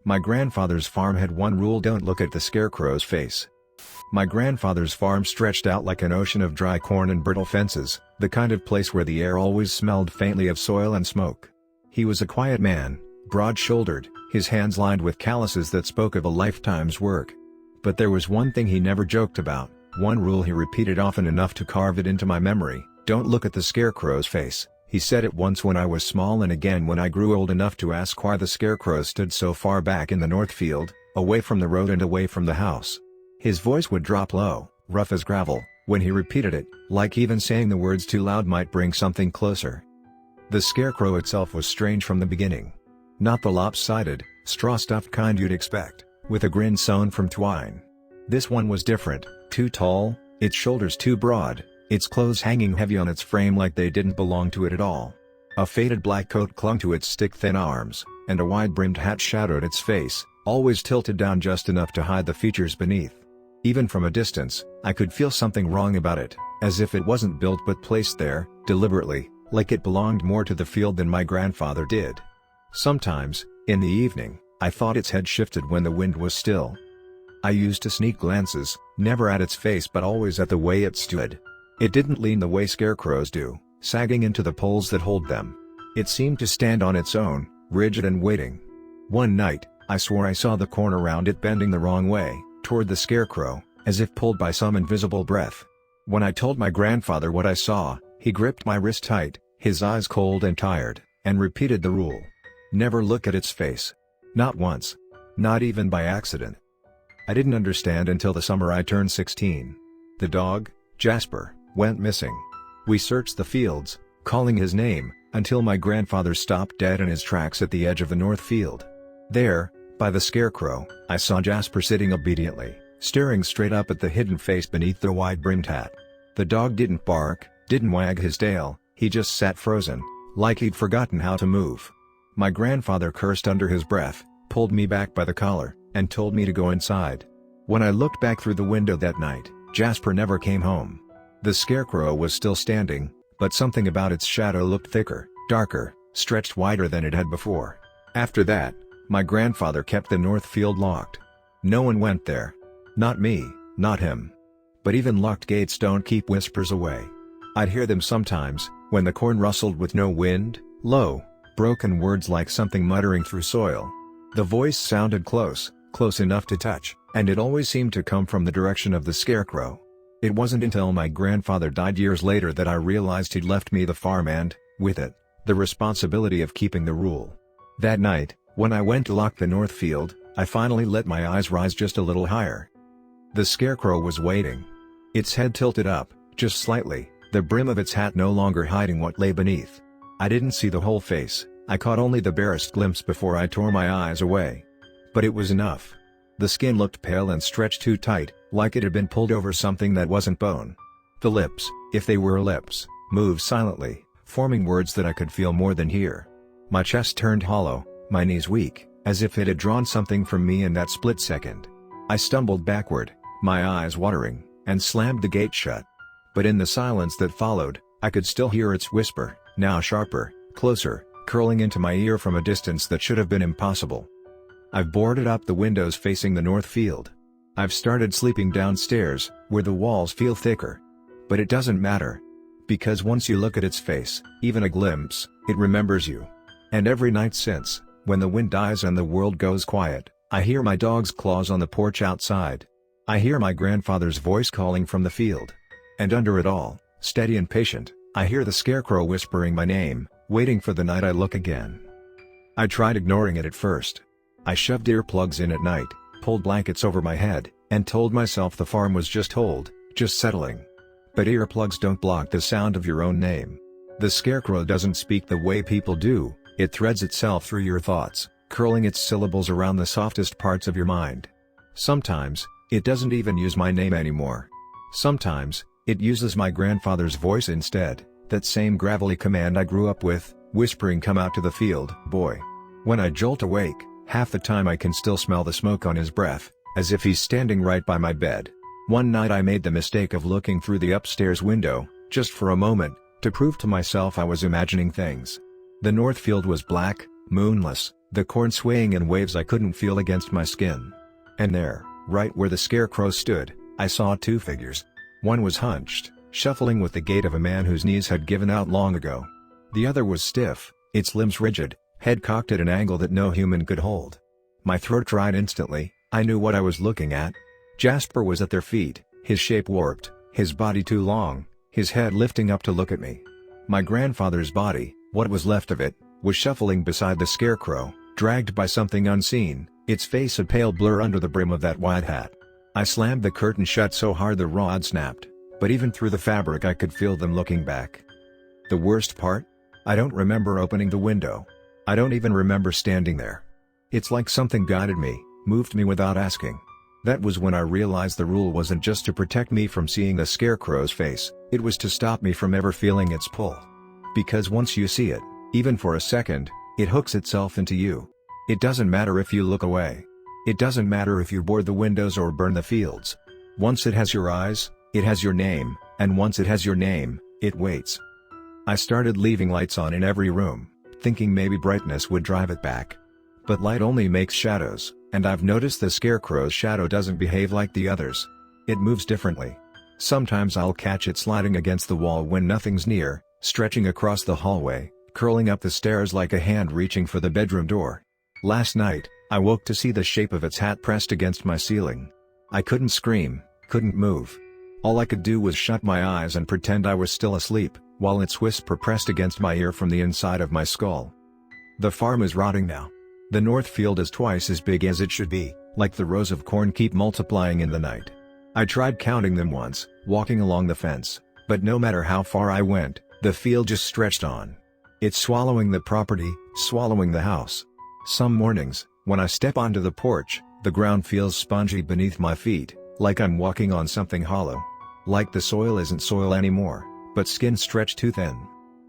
My grandfather's farm had one rule: don't look at the Scarecrow's face. My grandfather's farm stretched out like an ocean of dry corn and brittle fences, the kind of place where the air always smelled faintly of soil and smoke. He was a quiet man, broad-shouldered, his hands lined with calluses that spoke of a lifetime's work. But there was one thing he never joked about, one rule he repeated often enough to carve it into my memory: don't look at the Scarecrow's face. He said it once when I was small and again when I grew old enough to ask why the Scarecrow stood so far back in the north field, away from the road and away from the house. His voice would drop low, rough as gravel, when he repeated it, like even saying the words too loud might bring something closer. The Scarecrow itself was strange from the beginning. Not the lopsided, straw-stuffed kind you'd expect, with a grin sewn from twine. This one was different, too tall, its shoulders too broad, its clothes hanging heavy on its frame like they didn't belong to it at all. A faded black coat clung to its stick-thin arms, and a wide-brimmed hat shadowed its face, always tilted down just enough to hide the features beneath. Even from a distance, I could feel something wrong about it, as if it wasn't built but placed there, deliberately, like it belonged more to the field than my grandfather did. Sometimes, in the evening, I thought its head shifted when the wind was still. I used to sneak glances, never at its face but always at the way it stood. It didn't lean the way scarecrows do, sagging into the poles that hold them. It seemed to stand on its own, rigid and waiting. One night, I swore I saw the corner round it bending the wrong way, toward the Scarecrow, as if pulled by some invisible breath. When I told my grandfather what I saw, he gripped my wrist tight, his eyes cold and tired, and repeated the rule. Never look at its face. Not once. Not even by accident. I didn't understand until the summer I turned 16. The dog, Jasper, went missing. We searched the fields, calling his name, until my grandfather stopped dead in his tracks at the edge of the north field. There, by the Scarecrow, I saw Jasper sitting obediently, staring straight up at the hidden face beneath the wide-brimmed hat. The dog didn't bark, didn't wag his tail, he just sat frozen, like he'd forgotten how to move. My grandfather cursed under his breath, pulled me back by the collar, and told me to go inside. When I looked back through the window that night, Jasper never came home. The Scarecrow was still standing, but something about its shadow looked thicker, darker, stretched wider than it had before. After that, my grandfather kept the north field locked. No one went there. Not me, not him. But even locked gates don't keep whispers away. I'd hear them sometimes, when the corn rustled with no wind, low, broken words like something muttering through soil. The voice sounded close, close enough to touch, and it always seemed to come from the direction of the Scarecrow. It wasn't until my grandfather died years later that I realized he'd left me the farm and, with it, the responsibility of keeping the rule. That night, when I went to lock the north field, I finally let my eyes rise just a little higher. The Scarecrow was waiting. Its head tilted up, just slightly, the brim of its hat no longer hiding what lay beneath. I didn't see the whole face, I caught only the barest glimpse before I tore my eyes away. But it was enough. The skin looked pale and stretched too tight, like it had been pulled over something that wasn't bone. The lips, if they were lips, moved silently, forming words that I could feel more than hear. My chest turned hollow, my knees weak, as if it had drawn something from me in that split second. I stumbled backward, my eyes watering, and slammed the gate shut. But in the silence that followed, I could still hear its whisper, now sharper, closer, curling into my ear from a distance that should have been impossible. I've boarded up the windows facing the north field. I've started sleeping downstairs, where the walls feel thicker. But it doesn't matter. Because once you look at its face, even a glimpse, it remembers you. And every night since, when the wind dies and the world goes quiet, I hear my dog's claws on the porch outside. I hear my grandfather's voice calling from the field. And under it all, steady and patient, I hear the Scarecrow whispering my name, waiting for the night I look again. I tried ignoring it at first. I shoved earplugs in at night, pulled blankets over my head, and told myself the farm was just hold, just settling. But earplugs don't block the sound of your own name. The Scarecrow doesn't speak the way people do, it threads itself through your thoughts, curling its syllables around the softest parts of your mind. Sometimes, it doesn't even use my name anymore. Sometimes, it uses my grandfather's voice instead, that same gravelly command I grew up with, whispering, "Come out to the field, boy." When I jolt awake, half the time I can still smell the smoke on his breath, as if he's standing right by my bed. One night I made the mistake of looking through the upstairs window, just for a moment, to prove to myself I was imagining things. The north field was black, moonless, the corn swaying in waves I couldn't feel against my skin. And there, right where the Scarecrow stood, I saw two figures. One was hunched, shuffling with the gait of a man whose knees had given out long ago. The other was stiff, its limbs rigid, head cocked at an angle that no human could hold. My throat dried instantly. I knew what I was looking at. Jasper was at their feet, his shape warped, his body too long, his head lifting up to look at me. My grandfather's body, what was left of it, was shuffling beside the Scarecrow, dragged by something unseen, its face a pale blur under the brim of that wide hat. I slammed the curtain shut so hard the rod snapped, but even through the fabric I could feel them looking back. The worst part? I don't remember opening the window. I don't even remember standing there. It's like something guided me, moved me without asking. That was when I realized the rule wasn't just to protect me from seeing the Scarecrow's face, it was to stop me from ever feeling its pull. Because once you see it, even for a second, it hooks itself into you. It doesn't matter if you look away. It doesn't matter if you board the windows or burn the fields. Once it has your eyes, it has your name, and once it has your name, it waits. I started leaving lights on in every room, thinking maybe brightness would drive it back. But light only makes shadows, and I've noticed the Scarecrow's shadow doesn't behave like the others. It moves differently. Sometimes I'll catch it sliding against the wall when nothing's near, stretching across the hallway, curling up the stairs like a hand reaching for the bedroom door. Last night, I woke to see the shape of its hat pressed against my ceiling. I couldn't scream, couldn't move. All I could do was shut my eyes and pretend I was still asleep, while its whisper pressed against my ear from the inside of my skull. The farm is rotting now. The north field is twice as big as it should be, like the rows of corn keep multiplying in the night. I tried counting them once, walking along the fence, but no matter how far I went, the field just stretched on. It's swallowing the property, swallowing the house. Some mornings, when I step onto the porch, the ground feels spongy beneath my feet, like I'm walking on something hollow. Like the soil isn't soil anymore, but skin stretched too thin.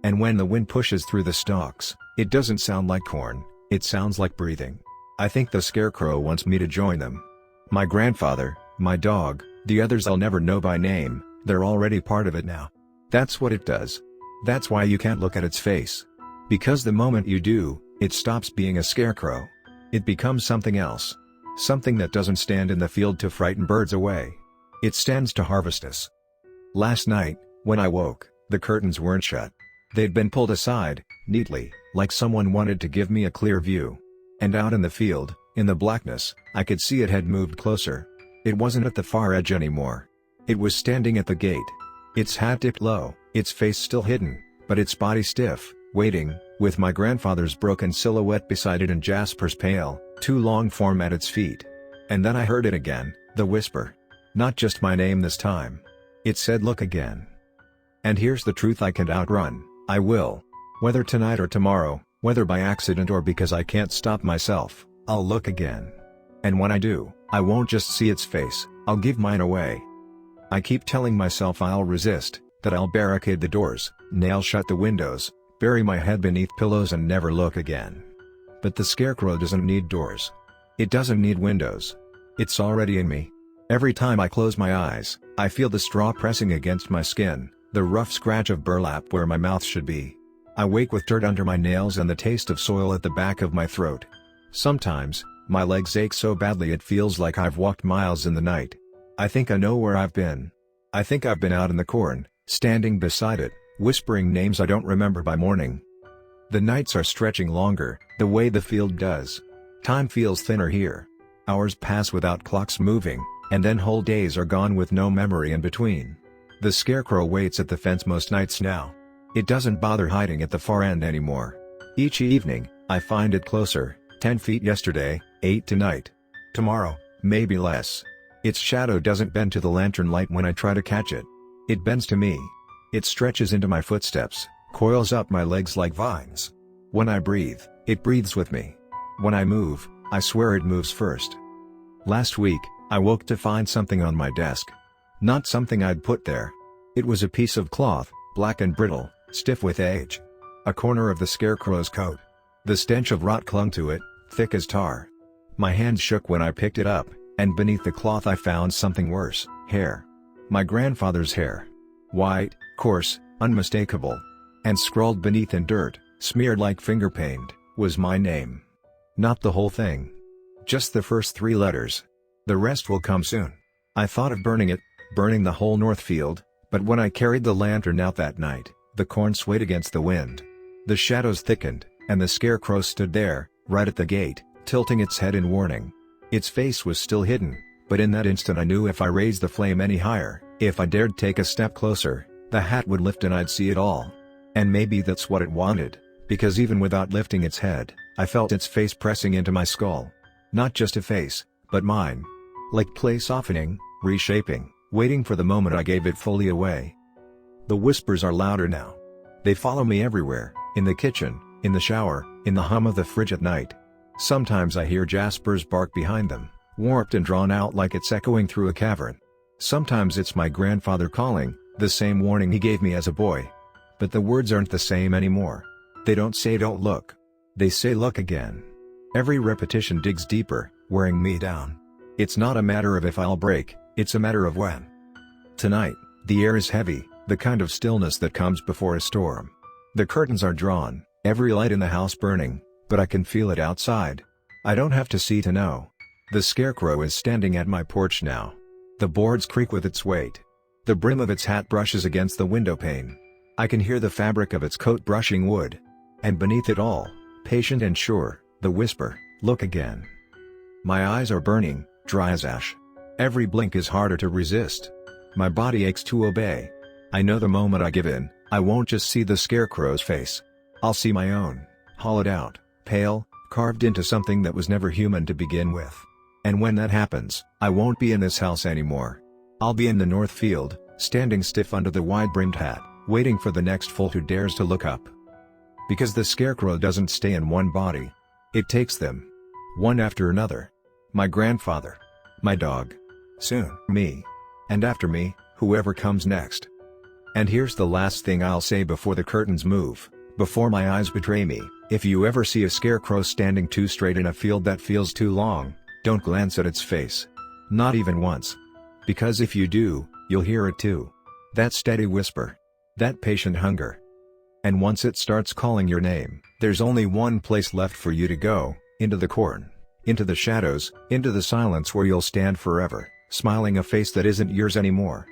And when the wind pushes through the stalks, it doesn't sound like corn. It sounds like breathing. I think the Scarecrow wants me to join them. My grandfather, my dog, the others I'll never know by name, they're already part of it now. That's what it does. That's why you can't look at its face. Because the moment you do, it stops being a scarecrow. It becomes something else. Something that doesn't stand in the field to frighten birds away. It stands to harvest us. Last night, when I woke, the curtains weren't shut. They'd been pulled aside, neatly, like someone wanted to give me a clear view. And out in the field, in the blackness, I could see it had moved closer. It wasn't at the far edge anymore. It was standing at the gate. Its hat dipped low, its face still hidden, but its body stiff, waiting, with my grandfather's broken silhouette beside it and Jasper's pale, too long form at its feet. And then I heard it again, the whisper. Not just my name this time. It said, "Look again." And here's the truth I can't outrun, I will. Whether tonight or tomorrow, whether by accident or because I can't stop myself, I'll look again. And when I do, I won't just see its face, I'll give mine away. I keep telling myself I'll resist, that I'll barricade the doors, nail shut the windows, bury my head beneath pillows and never look again. But the Scarecrow doesn't need doors. It doesn't need windows. It's already in me. Every time I close my eyes, I feel the straw pressing against my skin, the rough scratch of burlap where my mouth should be. I wake with dirt under my nails and the taste of soil at the back of my throat. Sometimes, my legs ache so badly it feels like I've walked miles in the night. I think I know where I've been. I think I've been out in the corn, standing beside it, whispering names I don't remember by morning. The nights are stretching longer, the way the field does. Time feels thinner here. Hours pass without clocks moving, and then whole days are gone with no memory in between. The Scarecrow waits at the fence most nights now. It doesn't bother hiding at the far end anymore. Each evening, I find it closer, 10 feet yesterday, 8 tonight. Tomorrow, maybe less. Its shadow doesn't bend to the lantern light when I try to catch it. It bends to me. It stretches into my footsteps, coils up my legs like vines. When I breathe, it breathes with me. When I move, I swear it moves first. Last week, I woke to find something on my desk. Not something I'd put there. It was a piece of cloth, black and brittle, stiff with age. A corner of the Scarecrow's coat. The stench of rot clung to it, thick as tar. My hand shook when I picked it up, and beneath the cloth I found something worse, hair. My grandfather's hair. White, coarse, unmistakable. And scrawled beneath in dirt, smeared like finger paint, was my name. Not the whole thing. Just the first 3 letters. The rest will come soon. I thought of burning it, burning the whole Northfield, but when I carried the lantern out that night, the corn swayed against the wind. The shadows thickened, and the Scarecrow stood there, right at the gate, tilting its head in warning. Its face was still hidden, but in that instant I knew if I raised the flame any higher, if I dared take a step closer, the hat would lift and I'd see it all. And maybe that's what it wanted, because even without lifting its head, I felt its face pressing into my skull. Not just a face, but mine. Like clay softening, reshaping, waiting for the moment I gave it fully away. The whispers are louder now. They follow me everywhere, in the kitchen, in the shower, in the hum of the fridge at night. Sometimes I hear Jasper's bark behind them, warped and drawn out like it's echoing through a cavern. Sometimes it's my grandfather calling, the same warning he gave me as a boy. But the words aren't the same anymore. They don't say don't look. They say look again. Every repetition digs deeper, wearing me down. It's not a matter of if I'll break, it's a matter of when. Tonight, the air is heavy, the kind of stillness that comes before a storm. The curtains are drawn, every light in the house burning, but I can feel it outside. I don't have to see to know. The Scarecrow is standing at my porch now. The boards creak with its weight. The brim of its hat brushes against the window pane. I can hear the fabric of its coat brushing wood. And beneath it all, patient and sure, the whisper, look again. My eyes are burning, dry as ash. Every blink is harder to resist. My body aches to obey. I know the moment I give in, I won't just see the Scarecrow's face. I'll see my own, hollowed out, pale, carved into something that was never human to begin with. And when that happens, I won't be in this house anymore. I'll be in the Northfield, standing stiff under the wide-brimmed hat, waiting for the next fool who dares to look up. Because the Scarecrow doesn't stay in one body. It takes them. One after another. My grandfather. My dog. Soon, me. And after me, whoever comes next. And here's the last thing I'll say before the curtains move, before my eyes betray me. If you ever see a Scarecrow standing too straight in a field that feels too long, don't glance at its face. Not even once. Because if you do, you'll hear it too. That steady whisper. That patient hunger. And once it starts calling your name, there's only one place left for you to go, into the corn. Into the shadows, into the silence where you'll stand forever, smiling a face that isn't yours anymore.